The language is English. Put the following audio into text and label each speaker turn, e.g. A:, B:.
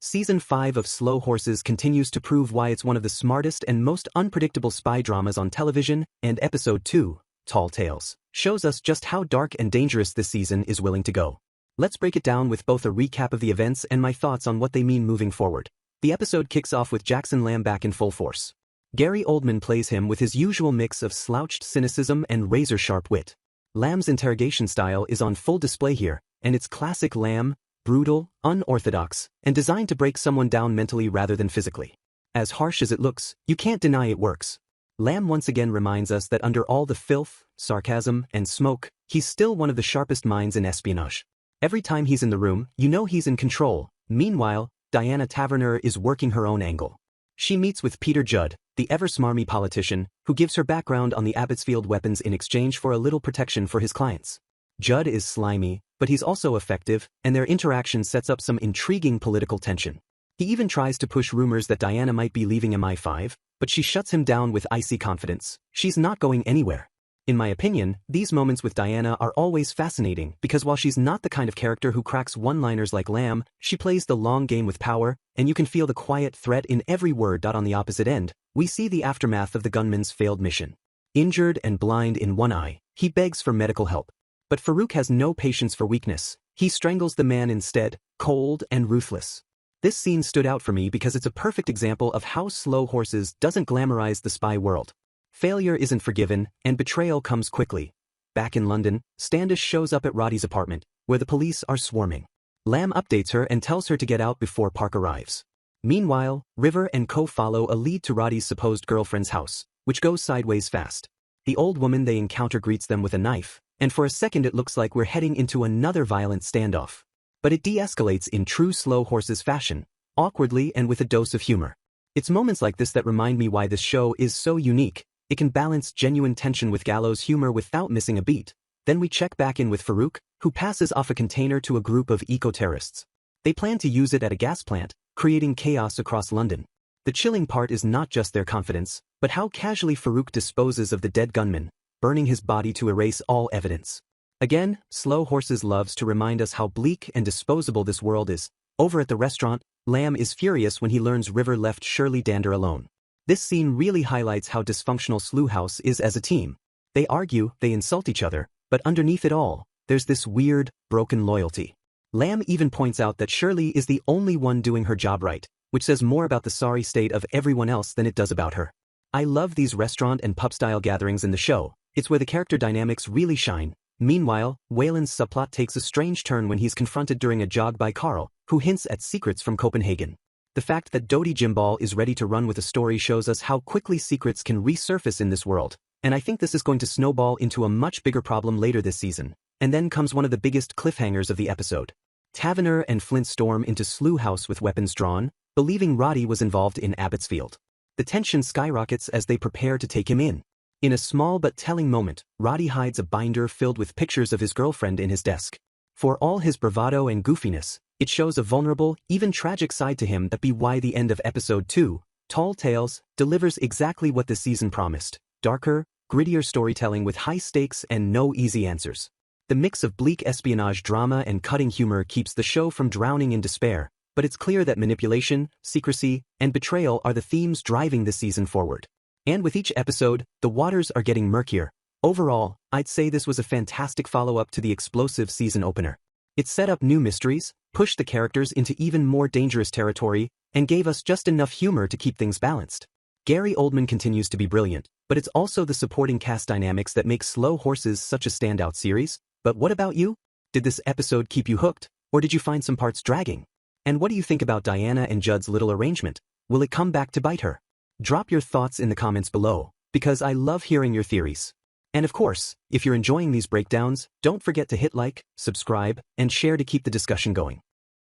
A: Season 5 of Slow Horses continues to prove why it's one of the smartest and most unpredictable spy dramas on television, and Episode 2, Tall Tales, shows us just how dark and dangerous this season is willing to go. Let's break it down with both a recap of the events and my thoughts on what they mean moving forward. The episode kicks off with Jackson Lamb back in full force. Gary Oldman plays him with his usual mix of slouched cynicism and razor-sharp wit. Lamb's interrogation style is on full display here, and it's classic Lamb, brutal, unorthodox, and designed to break someone down mentally rather than physically. As harsh as it looks, you can't deny it works. Lamb once again reminds us that under all the filth, sarcasm, and smoke, he's still one of the sharpest minds in espionage. Every time he's in the room, you know he's in control. Meanwhile, Diana Taverner is working her own angle. She meets with Peter Judd, the ever-smarmy politician, who gives her background on the Abbotsfield weapons in exchange for a little protection for his clients. Judd is slimy, but he's also effective, and their interaction sets up some intriguing political tension. He even tries to push rumors that Diana might be leaving MI5, but she shuts him down with icy confidence. She's not going anywhere. In my opinion, these moments with Diana are always fascinating because while she's not the kind of character who cracks one-liners like Lamb, she plays the long game with power, and you can feel the quiet threat in every word. On the opposite end, we see the aftermath of the gunman's failed mission. Injured and blind in one eye, he begs for medical help. But Farouk has no patience for weakness. He strangles the man instead, cold and ruthless. This scene stood out for me because it's a perfect example of how Slow Horses doesn't glamorize the spy world. Failure isn't forgiven, and betrayal comes quickly. Back in London, Standish shows up at Roddy's apartment, where the police are swarming. Lamb updates her and tells her to get out before Park arrives. Meanwhile, River and Co follow a lead to Roddy's supposed girlfriend's house, which goes sideways fast. The old woman they encounter greets them with a knife, and for a second it looks like we're heading into another violent standoff. But it de-escalates in true Slow Horses fashion, awkwardly and with a dose of humor. It's moments like this that remind me why this show is so unique. It can balance genuine tension with gallows humor without missing a beat. Then we check back in with Farouk, who passes off a container to a group of eco-terrorists. They plan to use it at a gas plant, creating chaos across London. The chilling part is not just their confidence, but how casually Farouk disposes of the dead gunman, burning his body to erase all evidence. Again, Slow Horses loves to remind us how bleak and disposable this world is. Over at the restaurant, Lamb is furious when he learns River left Shirley Dander alone. This scene really highlights how dysfunctional Slough House is as a team. They argue, they insult each other, but underneath it all, there's this weird, broken loyalty. Lamb even points out that Shirley is the only one doing her job right, which says more about the sorry state of everyone else than it does about her. I love these restaurant and pub-style gatherings in the show. It's where the character dynamics really shine. Meanwhile, Waylon's subplot takes a strange turn when he's confronted during a jog by Carl, who hints at secrets from Copenhagen. The fact that Dodie Jimbal is ready to run with a story shows us how quickly secrets can resurface in this world, and I think this is going to snowball into a much bigger problem later this season. And then comes one of the biggest cliffhangers of the episode. Tavener and Flynt storm into Slough House with weapons drawn, believing Roddy was involved in Abbotsfield. The tension skyrockets as they prepare to take him in. In a small but telling moment, Roddy hides a binder filled with pictures of his girlfriend in his desk. For all his bravado and goofiness, it shows a vulnerable, even tragic side to him that be why the end of Episode 2, Tall Tales, delivers exactly what the season promised. Darker, grittier storytelling with high stakes and no easy answers. The mix of bleak espionage drama and cutting humor keeps the show from drowning in despair, but it's clear that manipulation, secrecy, and betrayal are the themes driving this season forward. And with each episode, the waters are getting murkier. Overall, I'd say this was a fantastic follow-up to the explosive season opener. It set up new mysteries, pushed the characters into even more dangerous territory, and gave us just enough humor to keep things balanced. Gary Oldman continues to be brilliant, but it's also the supporting cast dynamics that make Slow Horses such a standout series. But what about you? Did this episode keep you hooked, or did you find some parts dragging? And what do you think about Diana and Judd's little arrangement? Will it come back to bite her? Drop your thoughts in the comments below, because I love hearing your theories. And of course, if you're enjoying these breakdowns, don't forget to hit like, subscribe, and share to keep the discussion going.